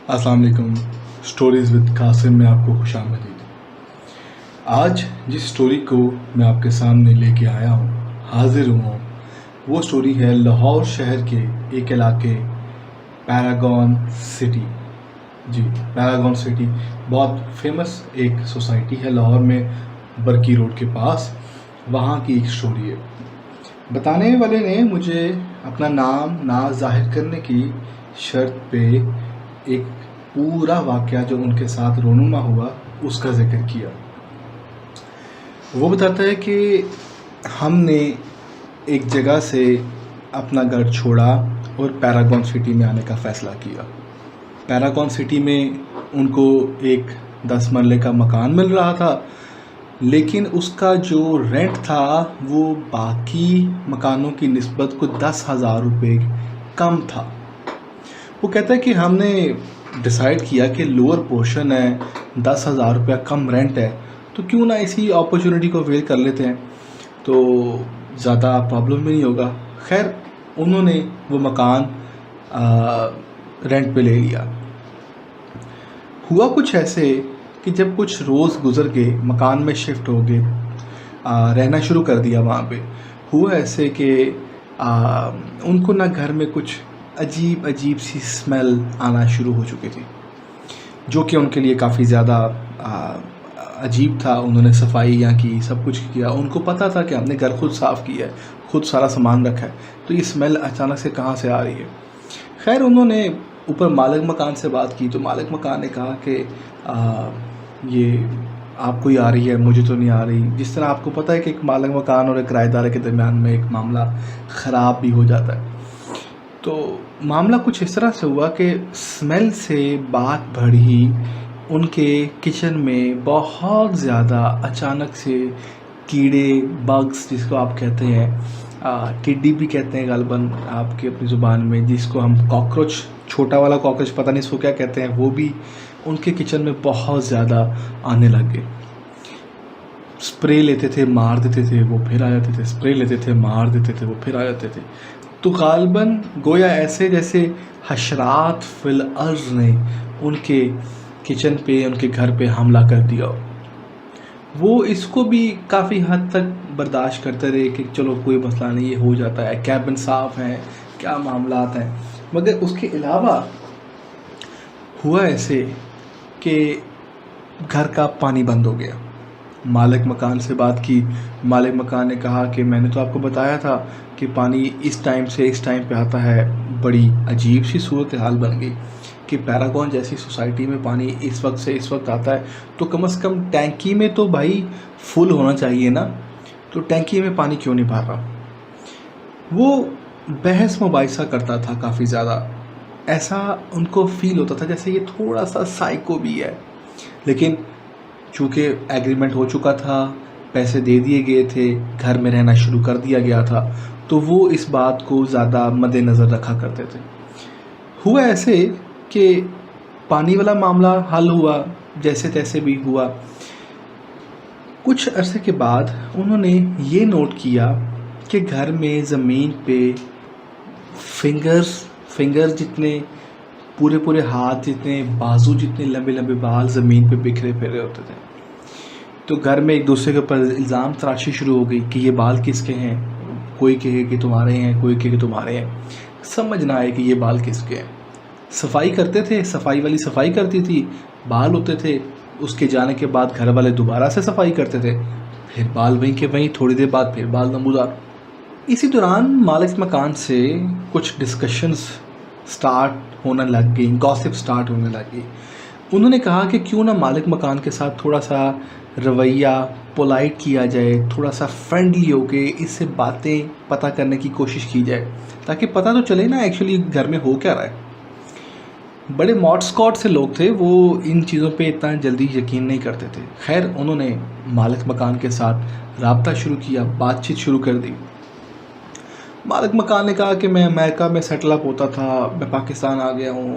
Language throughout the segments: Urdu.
السلام علیکم. اسٹوریز ود قاسم میں آپ کو خوش آمدید. آج جس اسٹوری کو میں آپ کے سامنے لے کے آیا ہوں، حاضر ہوں، وہ اسٹوری ہے لاہور شہر کے ایک علاقے پیراگون سٹی. جی، پیراگون سٹی بہت فیمس ایک سوسائٹی ہے لاہور میں، برکی روڈ کے پاس. وہاں کی ایک اسٹوری ہے. بتانے والے نے مجھے اپنا نام نہ ظاہر کرنے کی شرط پہ ایک پورا واقعہ جو ان کے ساتھ رونما ہوا اس کا ذکر کیا. وہ بتاتا ہے کہ ہم نے ایک جگہ سے اپنا گھر چھوڑا اور پیراگون سٹی میں آنے کا فیصلہ کیا. پیراگون سٹی میں ان کو ایک 10 مرلے کا مکان مل رہا تھا، لیکن اس کا جو رینٹ تھا وہ باقی مکانوں کی نسبت کو 10,000 روپے کم تھا. وہ کہتا ہے کہ ہم نے ڈیسائیڈ کیا کہ لوور پورشن ہے، 10,000 روپیہ کم رینٹ ہے، تو کیوں نہ اسی اپرچونٹی کو اویل کر لیتے ہیں، تو زیادہ پرابلم بھی نہیں ہوگا. خیر انہوں نے وہ مکان رینٹ پہ لے لیا. ہوا کچھ ایسے کہ جب کچھ روز گزر گئے، مکان میں شفٹ ہو گئے، رہنا شروع کر دیا وہاں پہ. ہوا ایسے کہ ان کو نہ گھر میں کچھ عجیب سی اسمیل آنا شروع ہو چکی تھی، جو کہ ان کے لیے کافی زیادہ عجیب تھا. انہوں نے صفائی یہاں کی، سب کچھ کیا. ان کو پتہ تھا کہ ہم نے گھر خود صاف کیا ہے، خود سارا سامان رکھا ہے، تو یہ اسمیل اچانک سے کہاں سے آ رہی ہے. خیر انہوں نے اوپر مالک مکان سے بات کی، تو مالک مکان نے کہا کہ یہ آپ کو ہی آ رہی ہے، مجھے تو نہیں آ رہی. جس طرح آپ کو پتہ ہے کہ ایک مالک مکان اور ایک کرایہ دار کے درمیان میں ایک معاملہ خراب بھی ہو جاتا ہے. تو معاملہ کچھ اس طرح سے ہوا کہ اسمیل سے بات بڑھی. ان کے کچن میں بہت زیادہ اچانک سے کیڑے، بگس جس کو آپ کہتے ہیں، ٹڈی بھی کہتے ہیں غالباً آپ کی اپنی زبان میں، جس کو ہم کاکروچ، چھوٹا والا کاکروچ پتہ نہیں اس کو کیا کہتے ہیں، وہ بھی ان کے کچن میں بہت زیادہ آنے لگ گئے. اسپرے لیتے تھے، مار دیتے تھے، وہ پھر آ جاتے تھے، اسپرے لیتے تھے، مار دیتے تھے، وہ پھر آ جاتے تھے. تو غالباً گویا ایسے جیسے حشرات فی الارض نے ان کے کچن پہ، ان کے گھر پہ حملہ کر دیا. وہ اس کو بھی کافی حد تک برداشت کرتے رہے کہ چلو کوئی مسئلہ نہیں، یہ ہو جاتا ہے، کیبن صاف ہیں، کیا معاملات ہیں. مگر اس کے علاوہ ہوا ایسے کہ گھر کا پانی بند ہو گیا. مالک مکان سے بات کی. مالک مکان نے کہا کہ میں نے تو آپ کو بتایا تھا کہ پانی اس ٹائم سے اس ٹائم پہ آتا ہے. بڑی عجیب سی صورتحال بن گئی کہ پیراگون جیسی سوسائٹی میں پانی اس وقت سے اس وقت آتا ہے، تو کم از کم ٹینکی میں تو بھائی فل ہونا چاہیے نا، تو ٹینکی میں پانی کیوں نہیں بھر رہا. وہ بحث مباحثہ کرتا تھا کافی زیادہ. ایسا ان کو فیل ہوتا تھا جیسے یہ تھوڑا سا سائیکو بھی ہے، لیکن چونکہ ایگریمنٹ ہو چکا تھا، پیسے دے دیے گئے تھے، گھر میں رہنا شروع کر دیا گیا تھا، تو وہ اس بات کو زیادہ مد نظر رکھا کرتے تھے. ہوا ایسے کہ پانی والا معاملہ حل ہوا، جیسے تیسے بھی ہوا. کچھ عرصے کے بعد انہوں نے یہ نوٹ کیا کہ گھر میں زمین پہ فنگر جتنے، پورے ہاتھ جتنے، بازو جتنے لمبے لمبے بال زمین پہ بکھرے پھرے ہوتے تھے. تو گھر میں ایک دوسرے کے اوپر الزام تراشی شروع ہو گئی کہ یہ بال کس کے ہیں. کوئی کہے کہ تمہارے ہیں، کوئی کہے کہ تمہارے ہیں. سمجھ نہ آئے کہ یہ بال کس کے ہیں. صفائی کرتے تھے، صفائی والی صفائی کرتی تھی، بال ہوتے تھے. اس کے جانے کے بعد گھر والے دوبارہ سے صفائی کرتے تھے، پھر بال وہیں کے وہیں، تھوڑی دیر بعد پھر بال نمودار. اسی دوران مالک مکان سے کچھ ڈسکشنز سٹارٹ ہونے لگ گئی، گاسپ سٹارٹ ہونے لگ گئی. انہوں نے کہا کہ کیوں نہ مالک مکان کے ساتھ تھوڑا سا رویہ پولائٹ کیا جائے، تھوڑا سا فرینڈلی ہو کے اس سے باتیں پتہ کرنے کی کوشش کی جائے، تاکہ پتہ تو چلے نا ایکچولی گھر میں ہو کیا رہا ہے. بڑے ماٹ اسکاٹ سے لوگ تھے، وہ ان چیزوں پہ اتنا جلدی یقین نہیں کرتے تھے. خیر انہوں نے مالک مکان کے ساتھ رابطہ شروع کیا، بات چیت شروع کر دی. مالک مکان نے کہا کہ میں امریکہ میں سیٹل اپ ہوتا تھا، میں پاکستان آ گیا ہوں.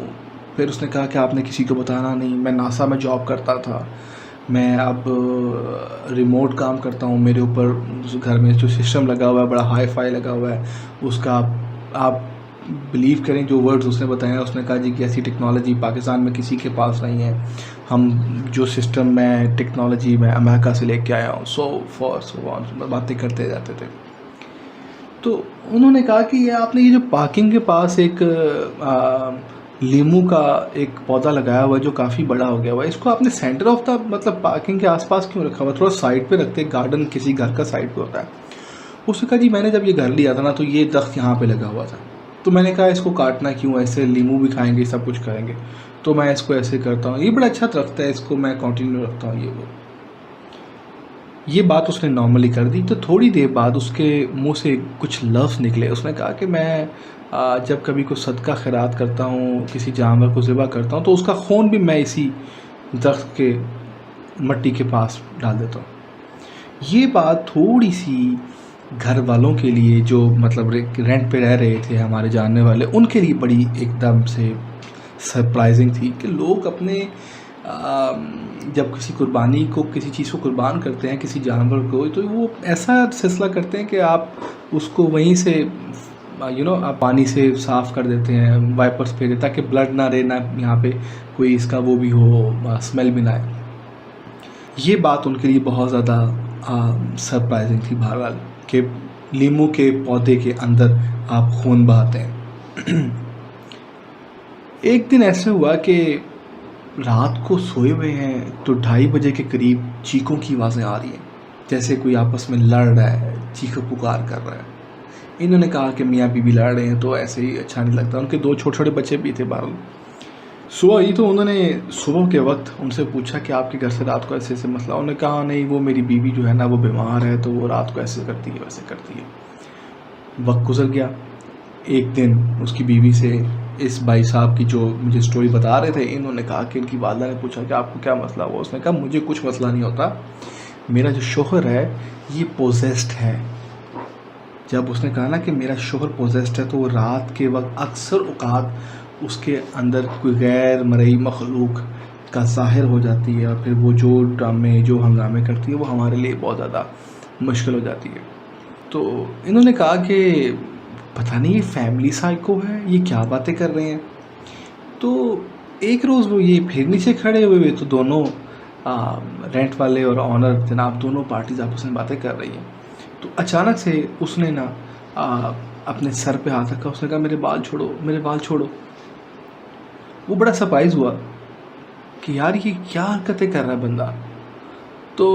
پھر اس نے کہا کہ آپ نے کسی کو بتانا نہیں، میں ناسا میں جاب کرتا تھا، میں اب ریموٹ کام کرتا ہوں. میرے اوپر گھر میں جو سسٹم لگا ہوا ہے بڑا ہائی فائی لگا ہوا ہے، اس کا آپ بلیو کریں جو ورڈز اس نے بتایا. اس نے کہا جی کہ ایسی ٹیکنالوجی پاکستان میں کسی کے پاس نہیں ہے, ہم جو سسٹم میں ٹیکنالوجی میں امریکہ سے لے کے آیا ہوں, سو باتیں کرتے جاتے تھے. تو انہوں نے کہا کہ آپ نے یہ جو پارکنگ کے پاس ایک لیمو کا ایک پودا لگایا ہوا ہے جو کافی بڑا ہو گیا ہوا ہے, اس کو آپ نے سینٹر آف دا مطلب پارکنگ کے آس پاس کیوں رکھا ہوا, تھوڑا سائڈ پہ رکھتے, گارڈن کسی گھر کا سائڈ پہ ہوتا ہے. اس نے کہا جی میں نے جب یہ گھر لیا تھا نا تو یہ درخت یہاں پہ لگا ہوا تھا, تو میں نے کہا اس کو کاٹنا کیوں, ایسے لیمو بھی کھائیں گے, سب کچھ کریں گے, تو میں اس کو ایسے کرتا ہوں, یہ بڑا اچھا درخت ہے, اس کو میں کنٹینیو رکھتا ہوں. یہ بات اس نے نارملی کر دی. تو تھوڑی دیر بعد اس کے منہ سے کچھ لفظ نکلے. اس نے کہا کہ میں جب کبھی کوئی صدقہ خیرات کرتا ہوں, کسی جانور کو ذبح کرتا ہوں, تو اس کا خون بھی میں اسی درخت کے مٹی کے پاس ڈال دیتا ہوں. یہ بات تھوڑی سی گھر والوں کے لیے جو مطلب رینٹ پہ رہ رہے تھے ہمارے جاننے والے, ان کے لیے بڑی ایک دم سے سرپرائزنگ تھی کہ لوگ اپنے جب کسی قربانی کو, کسی چیز کو قربان کرتے ہیں, کسی جانور کو, تو وہ ایسا سلسلہ کرتے ہیں کہ آپ اس کو وہیں سے آپ پانی سے صاف کر دیتے ہیں, وائپرس پھیرے, تاکہ بلڈ نہ رہے, نہ یہاں پہ کوئی اس کا وہ بھی ہو, اسمیل بھی نہ آئے. یہ بات ان کے لیے بہت زیادہ سرپرائزنگ تھی بہرحال, کہ لیمو کے پودے کے اندر آپ خون بہاتے ہیں. ایک دن ایسے ہوا کہ رات کو سوئے ہوئے ہیں تو 2:30 بجے کے قریب چیخوں کی آوازیں آ رہی ہیں, جیسے کوئی آپس میں لڑ رہا ہے, چیخ پکار کر رہا ہے. انہوں نے کہا کہ میاں بیوی لڑ رہے ہیں تو ایسے ہی اچھا نہیں لگتا. ان کے 2 چھوٹے چھوٹے بچے بھی تھے بہرحال. صبح ہوئی تو انہوں نے صبح کے وقت ان سے پوچھا کہ آپ کے گھر سے رات کو ایسے ایسے مسئلہ. انہوں نے کہا نہیں, وہ میری بیوی جو ہے نا وہ بیمار ہے, تو وہ رات کو ایسے کرتی ہے ویسے کرتی ہے. وقت گزر گیا. ایک دن اس کی بیوی سے اس بھائی صاحب کی جو مجھے سٹوری بتا رہے تھے, انہوں نے کہا کہ ان کی والدہ نے پوچھا کہ آپ کو کیا مسئلہ ہوا. اس نے کہا مجھے کچھ مسئلہ نہیں ہوتا, میرا جو شوہر ہے یہ پوزیسڈ ہے. جب اس نے کہا نا کہ میرا شوہر پوزیسڈ ہے, تو وہ رات کے وقت اکثر اوقات اس کے اندر کوئی غیر مرئی مخلوق کا ظاہر ہو جاتی ہے, اور پھر وہ جو ڈرامے جو ہنگامے کرتی ہے وہ ہمارے لیے بہت زیادہ مشکل ہو جاتی ہے. تو انہوں نے کہا کہ پتہ نہیں یہ فیملی سائیکو ہے, یہ کیا باتیں کر رہے ہیں. تو ایک روز وہ یہ پھر نیچے کھڑے ہوئے تو دونوں رینٹ والے اور آنر جناب دونوں پارٹیز آپس میں باتیں کر رہی ہیں. تو اچانک سے اس نے نا اپنے سر پہ ہاتھ رکھا. اس نے کہا میرے بال چھوڑو, میرے بال چھوڑو. وہ بڑا سرپرائز ہوا کہ یار یہ کیا حرکتیں کر رہا ہے بندہ. تو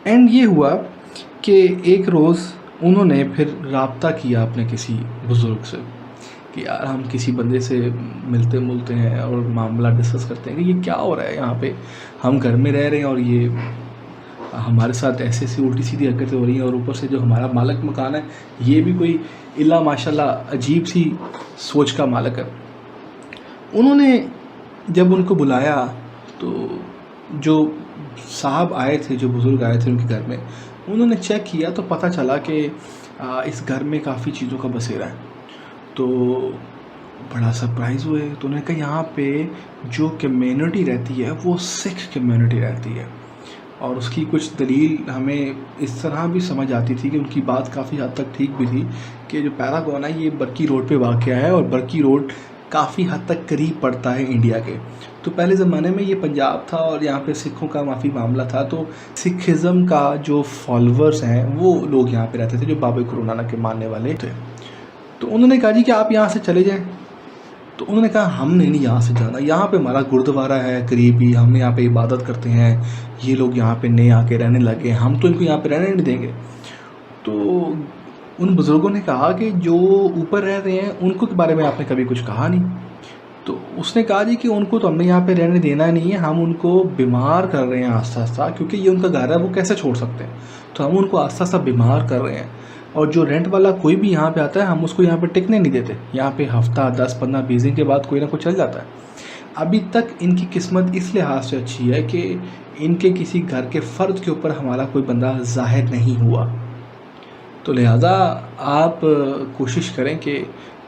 اینڈ یہ ہوا کہ ایک روز انہوں نے پھر رابطہ کیا اپنے کسی بزرگ سے کہ یار ہم کسی بندے سے ملتے ہیں اور معاملہ ڈسکس کرتے ہیں کہ یہ کیا ہو رہا ہے یہاں پہ, ہم گھر میں رہ رہے ہیں اور یہ ہمارے ساتھ ایسے ایسی الٹی سیدھی حرکتیں ہو رہی ہیں, اور اوپر سے جو ہمارا مالک مکان ہے یہ بھی کوئی اللہ ماشاء اللہ عجیب سی سوچ کا مالک ہے. انہوں نے جب ان کو بلایا تو جو صاحب آئے تھے, جو بزرگ آئے تھے ان کے گھر میں, انہوں نے چیک کیا تو پتہ چلا کہ اس گھر میں کافی چیزوں کا بسیرا ہے. تو بڑا سرپرائز ہوئے. تو انہوں نے کہا یہاں پہ جو کمیونٹی رہتی ہے وہ سکھ کمیونٹی رہتی ہے, اور اس کی کچھ دلیل ہمیں اس طرح بھی سمجھ آتی تھی کہ ان کی بات کافی حد تک ٹھیک بھی تھی کہ جو پیراگون ہے یہ برکی روڈ پہ واقع ہے, اور برکی روڈ کافی حد تک قریب پڑتا ہے انڈیا کے. تو پہلے زمانے میں یہ پنجاب تھا اور یہاں پہ سکھوں کا معافی معاملہ تھا. تو سکھزم کا جو فالوورز ہیں وہ لوگ یہاں پہ رہتے تھے جو بابا گرو نانک کے ماننے والے تھے. تو انہوں نے کہا جی کہ آپ یہاں سے چلے جائیں. تو انہوں نے کہا ہم نے نہیں یہاں سے جانا, یہاں پہ ہمارا گردوارہ ہے قریب ہی, ہم یہاں پہ عبادت کرتے ہیں, یہ لوگ یہاں پہ نئے آ کے رہنے لگے, ہم تو ان کو یہاں پہ رہنے نہیں دیں گے. تو ان بزرگوں نے کہا کہ جو اوپر رہ رہے ہیں ان کو کے بارے میں آپ نے کبھی کچھ کہا نہیں. تو اس نے کہا جی کہ ان کو تو ہم نے یہاں پہ رہنے دینا نہیں ہے, ہم ان کو بیمار کر رہے ہیں آہستہ آہستہ, کیونکہ یہ ان کا گھر ہے وہ کیسے چھوڑ سکتے ہیں, تو ہم ان کو آہستہ آہستہ بیمار کر رہے ہیں. اور جو رینٹ والا کوئی بھی یہاں پہ آتا ہے ہم اس کو یہاں پہ ٹکنے نہیں دیتے, یہاں پہ ہفتہ 10 15 20 دن کے بعد کوئی نہ کوئی چل جاتا ہے. ابھی تک ان کی قسمت اس لحاظ سے اچھی ہے کہ ان کے کسی گھر کے فرد کے اوپر ہمارا کوئی بندہ ظاہر نہیں ہوا. تو لہٰذا آپ کوشش کریں کہ